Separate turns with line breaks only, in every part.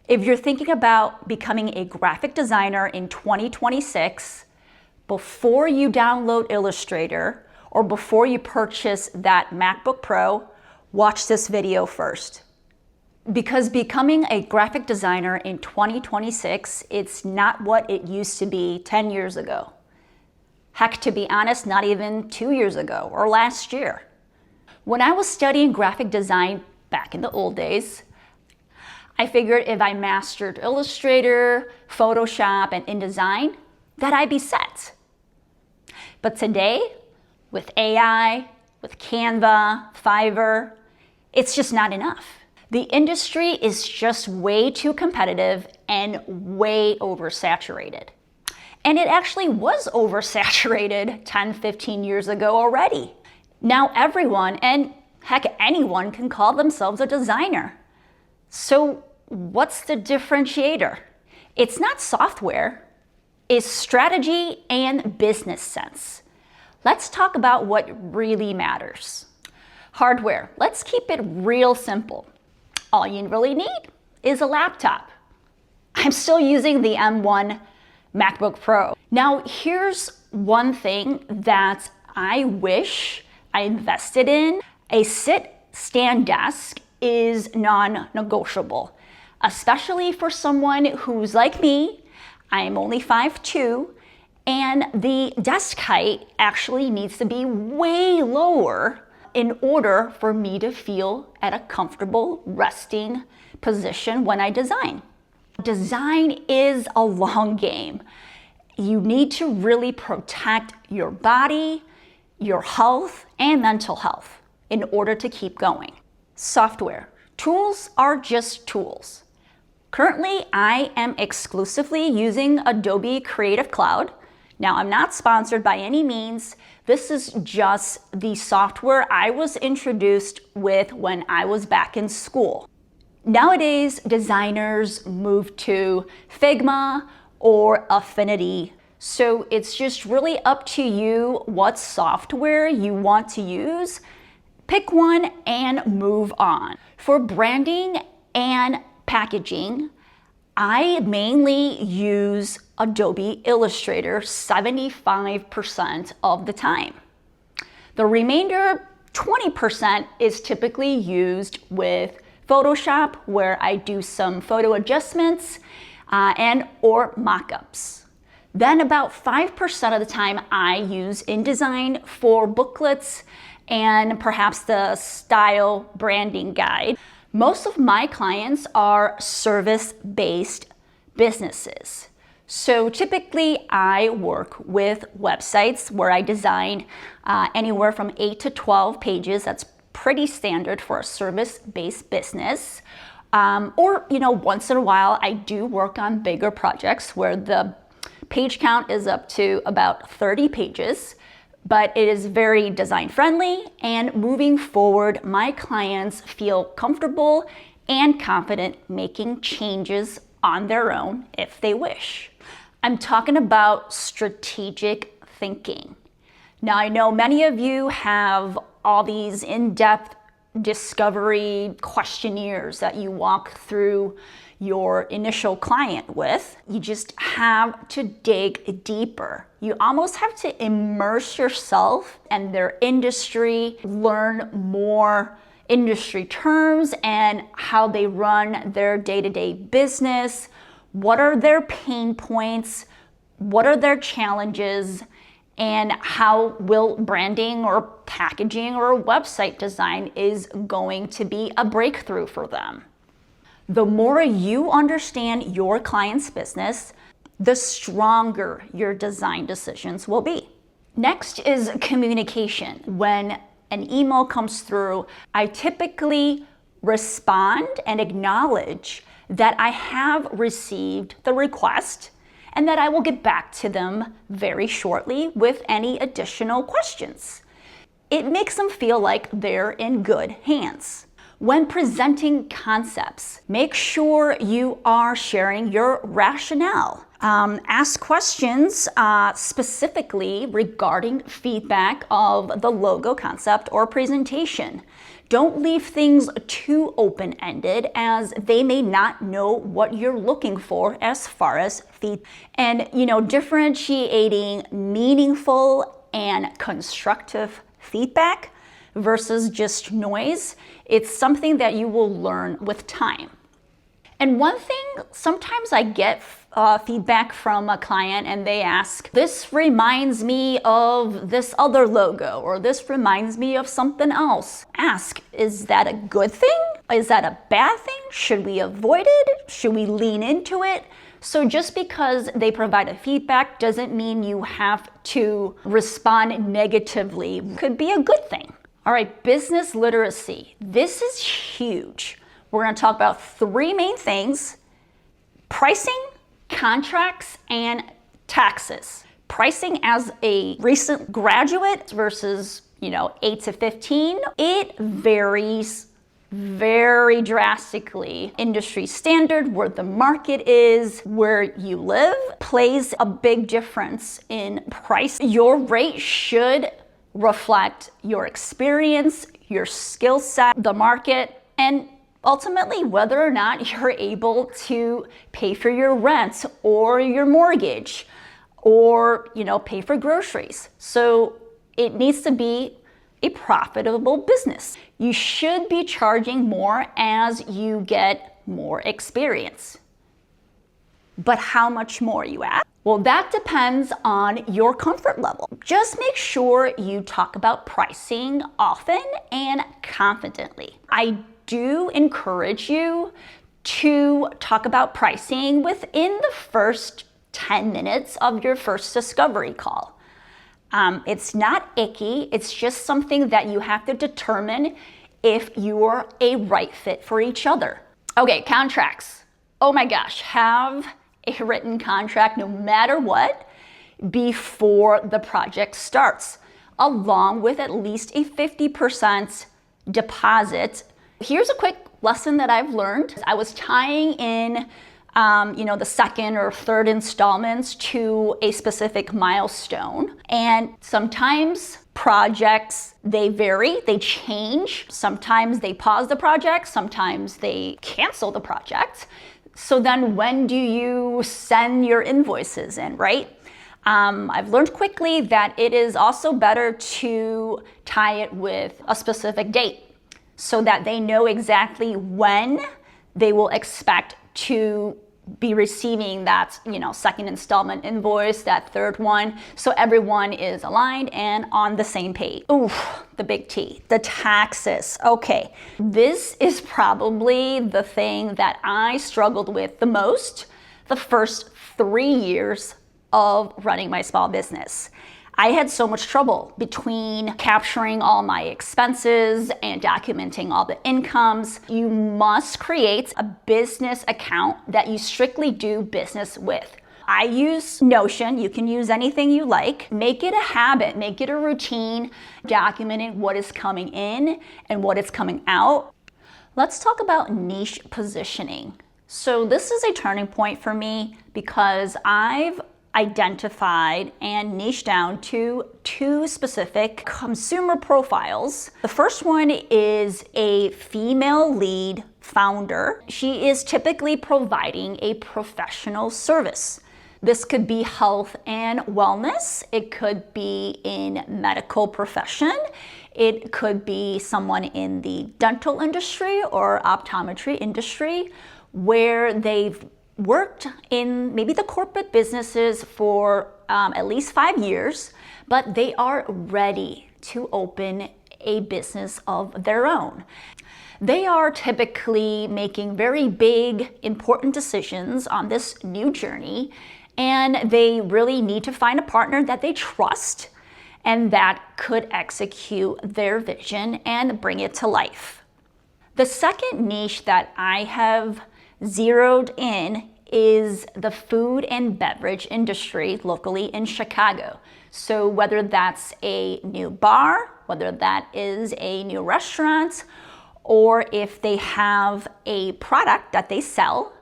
If you're thinking about becoming a graphic designer in 2026, before you download Illustrator or before you purchase that MacBook Pro, watch this video first. Because becoming a graphic designer in 2026, it's not what it used to be 10 years ago. Heck, to be honest, not even 2 years ago or last year. When I was studying graphic design back in the old days, I figured if I mastered Illustrator, Photoshop, and InDesign, that I'd be set. But today, with AI, with Canva, Fiverr, it's just not enough. The industry is just way too competitive and way oversaturated. And it actually was oversaturated 10, 15 years ago already. Now everyone, and heck, anyone can call themselves a designer. So what's the differentiator? It's not software, it's strategy and business sense. Let's talk about what really matters. Hardware, let's keep it real simple. All you really need is a laptop. I'm still using the M1 MacBook Pro. Now, here's one thing that I wish I invested in. A sit-stand desk is non-negotiable, especially for someone who's like me. I am only 5'2", and the desk height actually needs to be way lower in order for me to feel at a comfortable resting position when I design. Design is a long game. You need to really protect your body, your health, and mental health in order to keep going. Software. Tools are just tools. Currently, I am exclusively using Adobe Creative Cloud. Now, I'm not sponsored by any means. This is just the software I was introduced with when I was back in school. Nowadays, designers move to Figma or Affinity. So it's just really up to you what software you want to use. Pick one and move on. For branding and packaging, I mainly use Adobe Illustrator 75% of the time. The remainder 20% is typically used with Photoshop, where I do some photo adjustments and or mock-ups. Then about 5% of the time I use InDesign for booklets and perhaps the style branding guide. Most of my clients are service-based businesses. So typically I work with websites where I design anywhere from 8 to 12 pages. That's pretty standard for a service-based business. Or, once in a while I do work on bigger projects where the page count is up to about 30 pages. But it is very design friendly, and moving forward, my clients feel comfortable and confident making changes on their own if they wish. I'm talking about strategic thinking. Now, I know many of you have all these in-depth discovery questionnaires that you walk through your initial client with. You just have to dig deeper. You almost have to immerse yourself in their industry, learn more industry terms and how they run their day-to-day business. What are their pain points? What are their challenges? And how will branding or packaging or website design is going to be a breakthrough for them? The more you understand your client's business, the stronger your design decisions will be. Next is communication. When an email comes through, I typically respond and acknowledge that I have received the request and that I will get back to them very shortly with any additional questions. It makes them feel like they're in good hands. When presenting concepts, make sure you are sharing your rationale. Ask questions specifically regarding feedback of the logo concept or presentation. Don't leave things too open-ended, as they may not know what you're looking for as far as feedback. And differentiating meaningful and constructive feedback versus just noise, it's something that you will learn with time. And one thing, sometimes I get feedback from a client and they ask, this reminds me of this other logo, or this reminds me of something else. Ask, is that a good thing? Is that a bad thing? Should we avoid it? Should we lean into it? So just because they provide a feedback doesn't mean you have to respond negatively. It could be a good thing. All right, business literacy. This is huge. We're going to talk about three main things: pricing, contracts, and taxes. Pricing as a recent graduate versus 8 to 15, it varies very drastically. Industry standard, where the market is, where you live, plays a big difference in price. Your rate should reflect your experience, your skill set, the market, and ultimately whether or not you're able to pay for your rent or your mortgage, or pay for groceries. So it needs to be a profitable business. You should be charging more as you get more experience. But how much more, you ask? Well, that depends on your comfort level. Just make sure you talk about pricing often and confidently. I do encourage you to talk about pricing within the first 10 minutes of your first discovery call. It's not icky, it's just something that you have to determine if you're a right fit for each other. Okay, contracts. Oh my gosh, have a written contract no matter what before the project starts, along with at least a 50% deposit. Here's a quick lesson that I've learned. I was tying in the second or third installments to a specific milestone. And sometimes projects, they vary, they change. Sometimes they pause the project, sometimes they cancel the project. So then when do you send your invoices in, right? I've learned quickly that it is also better to tie it with a specific date so that they know exactly when they will expect to be receiving that, second installment invoice, that third one, so everyone is aligned and on the same page. Oof, the big T, the taxes. Okay, this is probably the thing that I struggled with the most the first 3 years of running my small business. I had so much trouble between capturing all my expenses and documenting all the incomes. You must create a business account that you strictly do business with. I use Notion. You can use anything you like. Make it a habit, make it a routine, documenting what is coming in and what is coming out. Let's talk about niche positioning. So this is a turning point for me because I've identified and niched down to 2 specific consumer profiles. The first one is a female lead founder. She is typically providing a professional service. This could be health and wellness. It could be in medical profession. It could be someone in the dental industry or optometry industry where they've worked in maybe the corporate businesses for at least 5 years, but they are ready to open a business of their own. They are typically making very big, important decisions on this new journey, and they really need to find a partner that they trust and that could execute their vision and bring it to life. The second niche that I have zeroed in is the food and beverage industry locally in Chicago. So whether that's a new bar, whether that is a new restaurant, or if they have a product that they sell,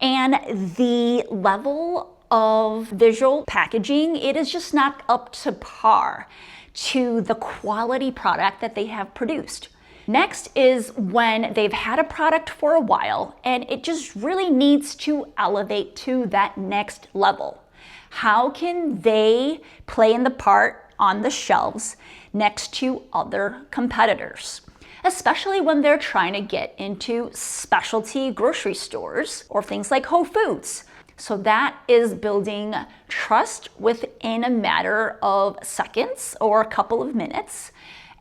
and the level of visual packaging, it is just not up to par to the quality product that they have produced. Next is when they've had a product for a while and it just really needs to elevate to that next level. How can they play in the part on the shelves next to other competitors? Especially when they're trying to get into specialty grocery stores or things like Whole Foods. So that is building trust within a matter of seconds or a couple of minutes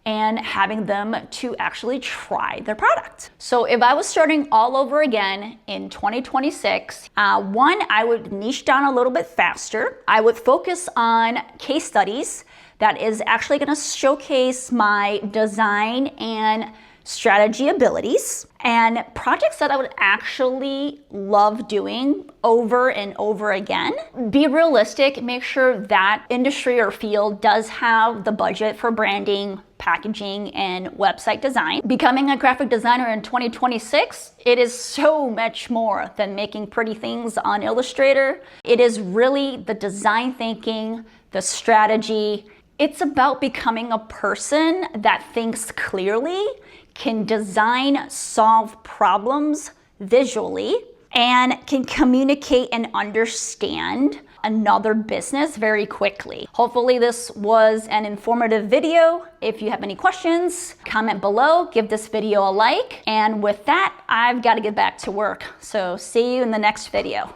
and having them to actually try their product. So if I was starting all over again in 2026, one, I would niche down a little bit faster. I would focus on case studies that is actually gonna showcase my design and strategy abilities, and projects that I would actually love doing over and over again. Be realistic, make sure that industry or field does have the budget for branding, packaging, and website design. Becoming a graphic designer in 2026, it is so much more than making pretty things on Illustrator. It is really the design thinking, the strategy. It's about becoming a person that thinks clearly, can design, solve problems visually, and can communicate and understand another business very quickly. Hopefully this was an informative video. If you have any questions, comment below, give this video a like. And with that, I've got to get back to work. So see you in the next video.